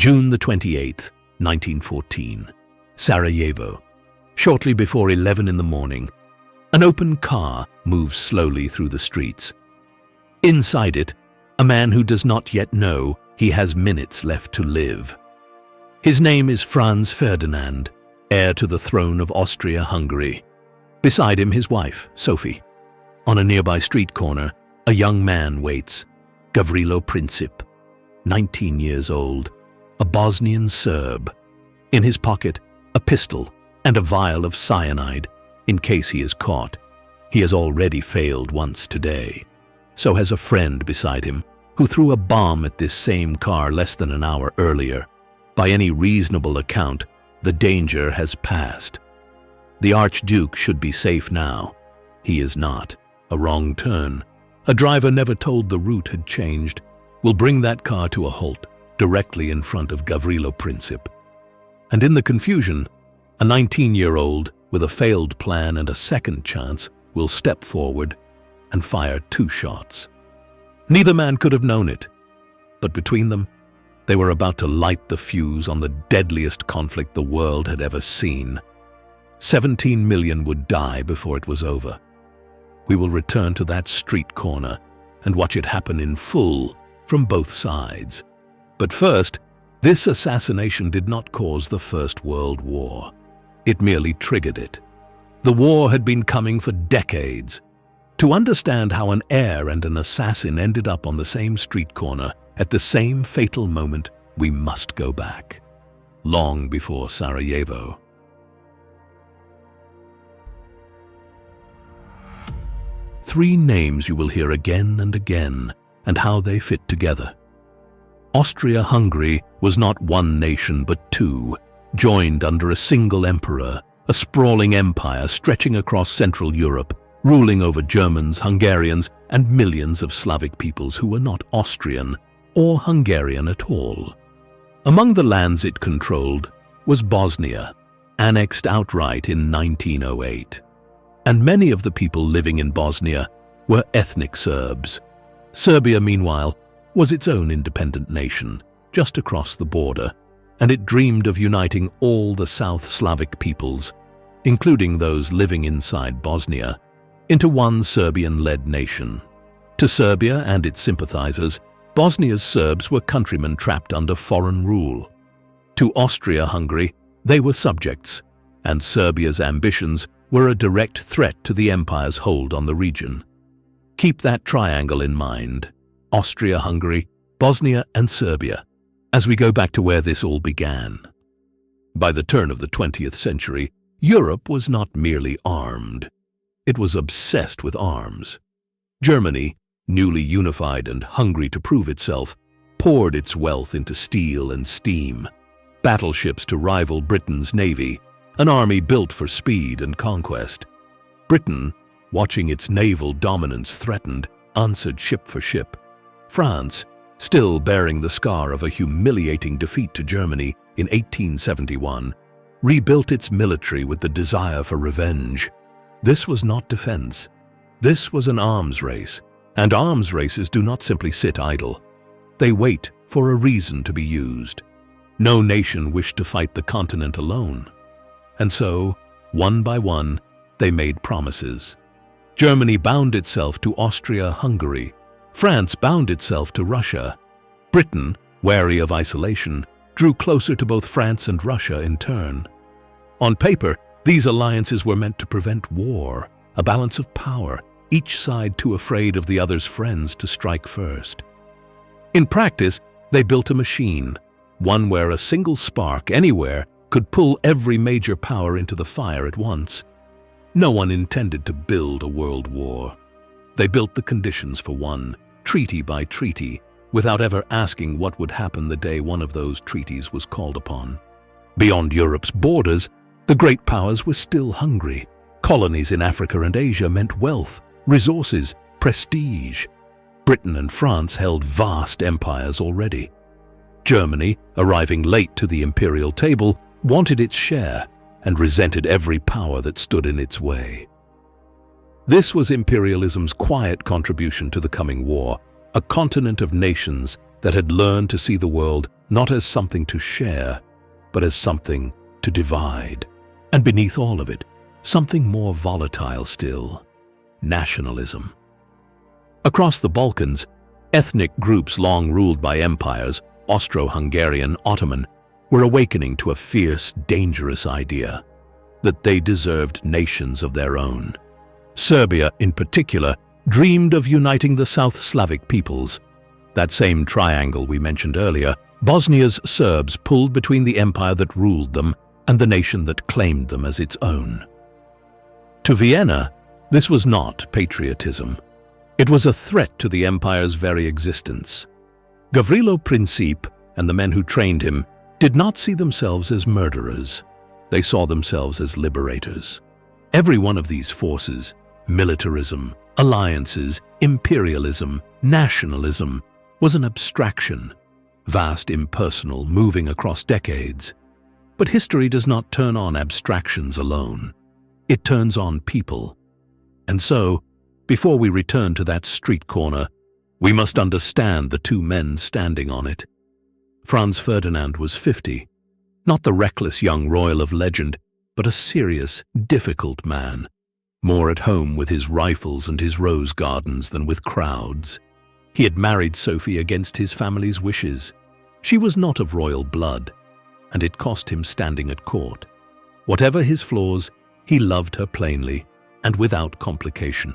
June the 28th, 1914. Sarajevo. Shortly before 11 in the morning, an open car moves slowly through the streets. Inside it, a man who does not yet know he has minutes left to live. His name is Franz Ferdinand, heir to the throne of Austria-Hungary. Beside him, his wife, Sophie. On a nearby street corner, a young man waits, Gavrilo Princip, 19 years old, a Bosnian Serb. In his pocket, a pistol and a vial of cyanide in case he is caught. He has already failed once today. So has a friend beside him who threw a bomb at this same car less than an hour earlier. By any reasonable account, the danger has passed. The Archduke should be safe now. He is not. A wrong turn. A driver never told the route had changed. Will bring that car to a halt directly in front of Gavrilo Princip. And in the confusion, a 19-year-old with a failed plan and a second chance will step forward and fire 2 shots. Neither man could have known it, but between them, they were about to light the fuse on the deadliest conflict the world had ever seen. 17 million would die before it was over. We will return to that street corner and watch it happen in full from both sides. But first, this assassination did not cause the First World War. It merely triggered it. The war had been coming for decades. To understand how an heir and an assassin ended up on the same street corner at the same fatal moment, we must go back. Long before Sarajevo. Three names you will hear again and again, and how they fit together. Austria-Hungary was not one nation but two, joined under a single emperor, a sprawling empire stretching across Central Europe, ruling over Germans, Hungarians, and millions of Slavic peoples who were not Austrian or Hungarian at all. Among the lands it controlled was Bosnia, annexed outright in 1908. And many of the people living in Bosnia were ethnic Serbs. Serbia, meanwhile, was its own independent nation, just across the border, and it dreamed of uniting all the South Slavic peoples, including those living inside Bosnia, into one Serbian-led nation. To Serbia and its sympathizers, Bosnia's Serbs were countrymen trapped under foreign rule. To Austria-Hungary, they were subjects, and Serbia's ambitions were a direct threat to the empire's hold on the region. Keep that triangle in mind: Austria-Hungary, Bosnia, and Serbia, as we go back to where this all began. By the turn of the 20th century, Europe was not merely armed. It was obsessed with arms. Germany, newly unified and hungry to prove itself, poured its wealth into steel and steam, battleships to rival Britain's navy, an army built for speed and conquest. Britain, watching its naval dominance threatened, answered ship for ship. France, still bearing the scar of a humiliating defeat to Germany in 1871, rebuilt its military with the desire for revenge. This was not defense. This was an arms race, and arms races do not simply sit idle. They wait for a reason to be used. No nation wished to fight the continent alone. And so, one by one, they made promises. Germany bound itself to Austria-Hungary. France bound itself to Russia. Britain, wary of isolation, drew closer to both France and Russia in turn. On paper, these alliances were meant to prevent war, a balance of power, each side too afraid of the other's friends to strike first. In practice, they built a machine, one where a single spark anywhere could pull every major power into the fire at once. No one intended to build a world war. They built the conditions for one, treaty by treaty, without ever asking what would happen the day one of those treaties was called upon. Beyond Europe's borders, the great powers were still hungry. Colonies in Africa and Asia meant wealth, resources, prestige. Britain and France held vast empires already. Germany, arriving late to the imperial table, wanted its share and resented every power that stood in its way. This was imperialism's quiet contribution to the coming war, a continent of nations that had learned to see the world not as something to share, but as something to divide. And beneath all of it, something more volatile still: nationalism. Across the Balkans, ethnic groups long ruled by empires, Austro-Hungarian, Ottoman, were awakening to a fierce, dangerous idea: that they deserved nations of their own. Serbia, in particular, dreamed of uniting the South Slavic peoples. That same triangle we mentioned earlier, Bosnia's Serbs pulled between the empire that ruled them and the nation that claimed them as its own. To Vienna, this was not patriotism. It was a threat to the empire's very existence. Gavrilo Princip and the men who trained him did not see themselves as murderers. They saw themselves as liberators. Every one of these forces, militarism, alliances, imperialism, nationalism, was an abstraction, vast, impersonal, moving across decades. But history does not turn on abstractions alone. It turns on people. And so, before we return to that street corner, we must understand the two men standing on it. Franz Ferdinand was 50, not the reckless young royal of legend, but a serious, difficult man, more at home with his rifles and his rose gardens than with crowds. He had married Sophie against his family's wishes. She was not of royal blood, and it cost him standing at court. Whatever his flaws, he loved her plainly and without complication.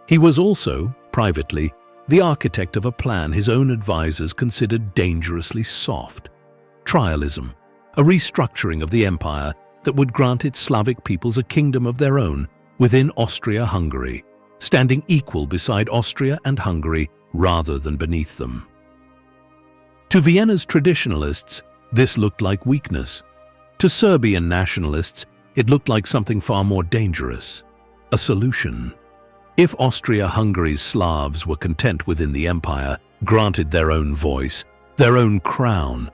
He was also, privately, the architect of a plan his own advisors considered dangerously soft: trialism, a restructuring of the empire that would grant its Slavic peoples a kingdom of their own within Austria-Hungary, standing equal beside Austria and Hungary rather than beneath them. To Vienna's traditionalists, this looked like weakness. To Serbian nationalists, it looked like something far more dangerous: a solution. If Austria-Hungary's Slavs were content within the empire, granted their own voice, their own crown,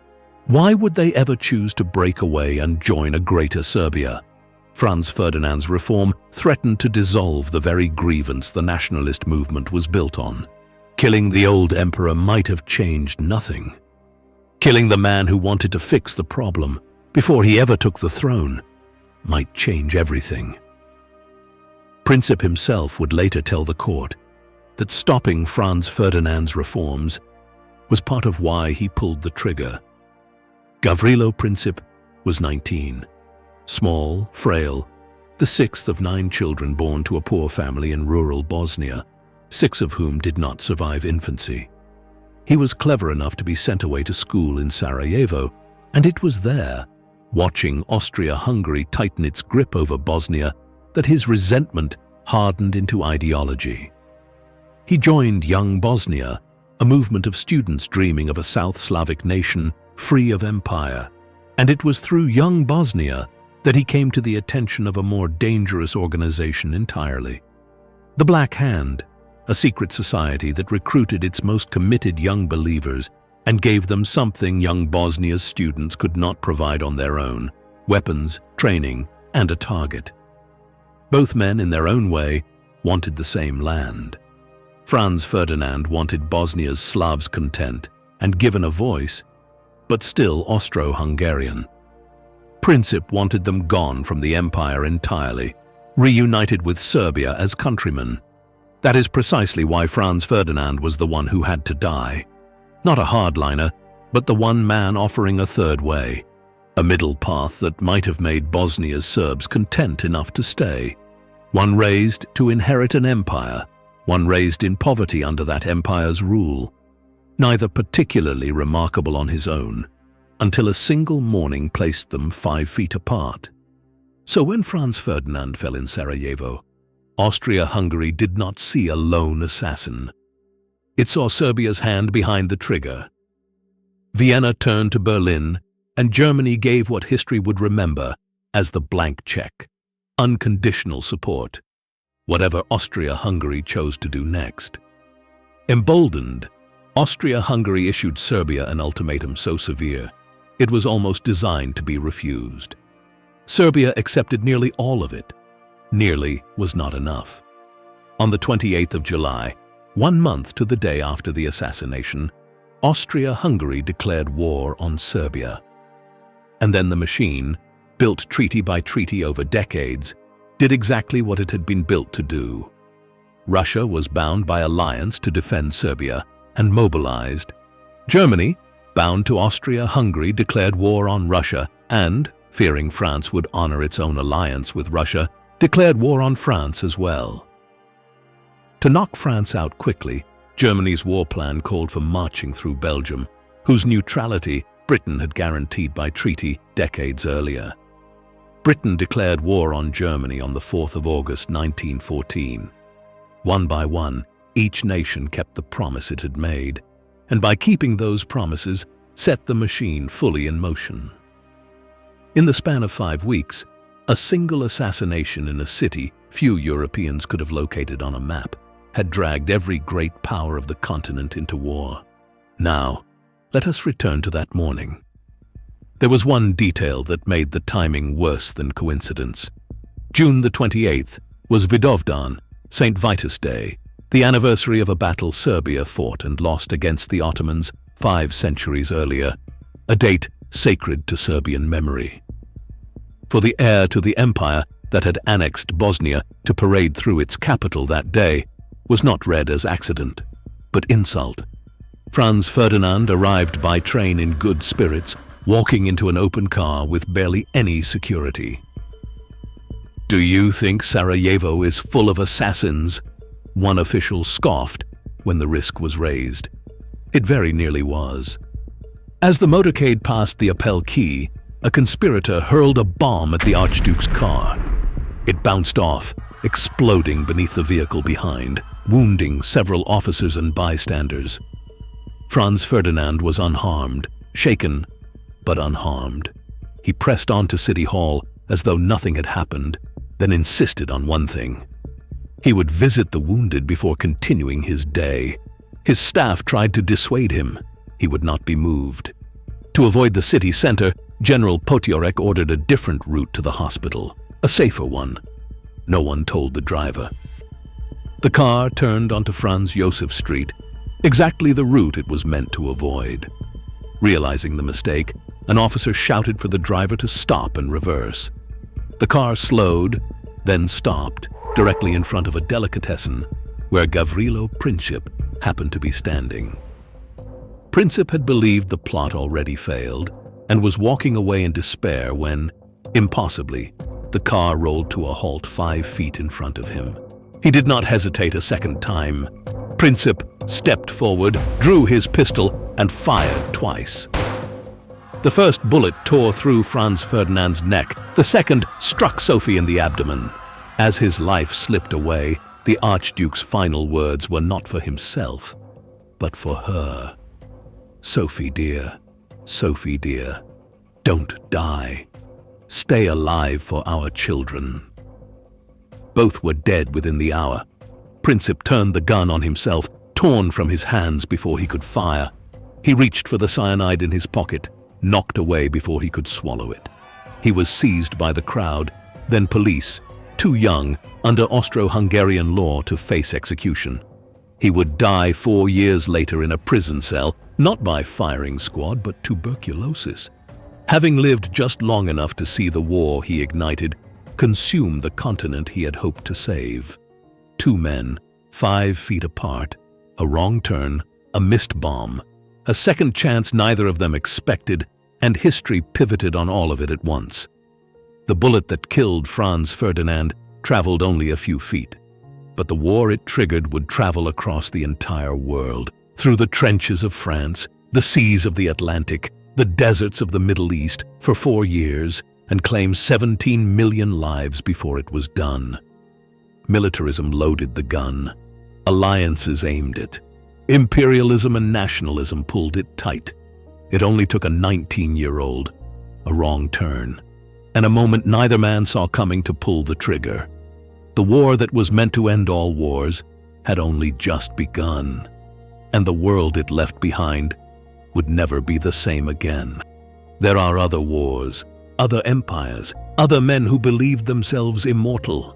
why would they ever choose to break away and join a greater Serbia? Franz Ferdinand's reform threatened to dissolve the very grievance the nationalist movement was built on. Killing the old emperor might have changed nothing. Killing the man who wanted to fix the problem before he ever took the throne might change everything. Princip himself would later tell the court that stopping Franz Ferdinand's reforms was part of why he pulled the trigger. Gavrilo Princip was 19, small, frail, the sixth of 9 children born to a poor family in rural Bosnia, 6 of whom did not survive infancy. He was clever enough to be sent away to school in Sarajevo, and it was there, watching Austria-Hungary tighten its grip over Bosnia, that his resentment hardened into ideology. He joined Young Bosnia, a movement of students dreaming of a South Slavic nation free of empire, and it was through Young Bosnia that he came to the attention of a more dangerous organization entirely: the Black Hand, a secret society that recruited its most committed young believers and gave them something Young Bosnia's students could not provide on their own: weapons, training, and a target. Both men, in their own way, wanted the same land. Franz Ferdinand wanted Bosnia's Slavs content and given a voice, but still Austro-Hungarian. Princip wanted them gone from the empire entirely, reunited with Serbia as countrymen. That is precisely why Franz Ferdinand was the one who had to die. Not a hardliner, but the one man offering a third way, a middle path that might have made Bosnia's Serbs content enough to stay. One raised to inherit an empire, one raised in poverty under that empire's rule, neither particularly remarkable on his own, until a single morning placed them 5 feet apart. So when Franz Ferdinand fell in Sarajevo, Austria-Hungary did not see a lone assassin. It saw Serbia's hand behind the trigger. Vienna turned to Berlin, and Germany gave what history would remember as the blank check: unconditional support, whatever Austria-Hungary chose to do next. Emboldened, Austria-Hungary issued Serbia an ultimatum so severe, it was almost designed to be refused. Serbia accepted nearly all of it. Nearly was not enough. On the 28th of July, 1 month to the day after the assassination, Austria-Hungary declared war on Serbia. And then the machine, built treaty by treaty over decades, did exactly what it had been built to do. Russia was bound by alliance to defend Serbia and mobilized. Germany, bound to Austria-Hungary, declared war on Russia and, fearing France would honor its own alliance with Russia, declared war on France as well. To knock France out quickly, Germany's war plan called for marching through Belgium, whose neutrality Britain had guaranteed by treaty decades earlier. Britain declared war on Germany on the 4th of August 1914. One by one, each nation kept the promise it had made, and by keeping those promises, set the machine fully in motion. In the span of 5 weeks, a single assassination in a city few Europeans could have located on a map had dragged every great power of the continent into war. Now, let us return to that morning. There was one detail that made the timing worse than coincidence. June the 28th was Vidovdan, St. Vitus Day, the anniversary of a battle Serbia fought and lost against the Ottomans 5 centuries earlier, a date sacred to Serbian memory. For the heir to the empire that had annexed Bosnia to parade through its capital that day was not read as accident, but insult. Franz Ferdinand arrived by train in good spirits, walking into an open car with barely any security. "Do you think Sarajevo is full of assassins?" one official scoffed when the risk was raised. It very nearly was. As the motorcade passed the Appel Quay, a conspirator hurled a bomb at the Archduke's car. It bounced off, exploding beneath the vehicle behind, wounding several officers and bystanders. Franz Ferdinand was unharmed, shaken, but unharmed. He pressed on to City Hall as though nothing had happened, then insisted on one thing. He would visit the wounded before continuing his day. His staff tried to dissuade him. He would not be moved. To avoid the city center, General Potiorek ordered a different route to the hospital, a safer one. No one told the driver. The car turned onto Franz Josef Street, exactly the route it was meant to avoid. Realizing the mistake, an officer shouted for the driver to stop and reverse. The car slowed, then stopped, directly in front of a delicatessen, where Gavrilo Princip happened to be standing. Princip had believed the plot already failed, and was walking away in despair when, impossibly, the car rolled to a halt 5 feet in front of him. He did not hesitate a second time. Princip stepped forward, drew his pistol, and fired twice. The first bullet tore through Franz Ferdinand's neck. The second struck Sophie in the abdomen. As his life slipped away, the Archduke's final words were not for himself, but for her. Sophie dear, don't die. Stay alive for our children." Both were dead within the hour. Princip turned the gun on himself, torn from his hands before he could fire. He reached for the cyanide in his pocket, knocked away before he could swallow it. He was seized by the crowd, then police, too young under Austro-Hungarian law to face execution. He would die 4 years later in a prison cell, not by firing squad, but tuberculosis. Having lived just long enough to see the war he ignited consume the continent he had hoped to save. 2 men, 5 feet apart, a wrong turn, a missed bomb, a second chance neither of them expected, and history pivoted on all of it at once. The bullet that killed Franz Ferdinand traveled only a few feet, but the war it triggered would travel across the entire world, through the trenches of France, the seas of the Atlantic, the deserts of the Middle East, for 4 years, and claim 17 million lives before it was done. Militarism loaded the gun. Alliances aimed it. Imperialism and nationalism pulled it tight. It only took a 19-year-old, a wrong turn, and a moment neither man saw coming to pull the trigger. The war that was meant to end all wars had only just begun, and the world it left behind would never be the same again. There are other wars, other empires, other men who believed themselves immortal.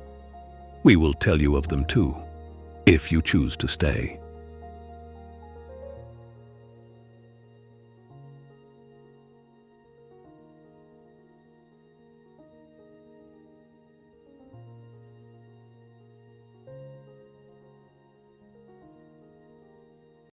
We will tell you of them too, if you choose to stay.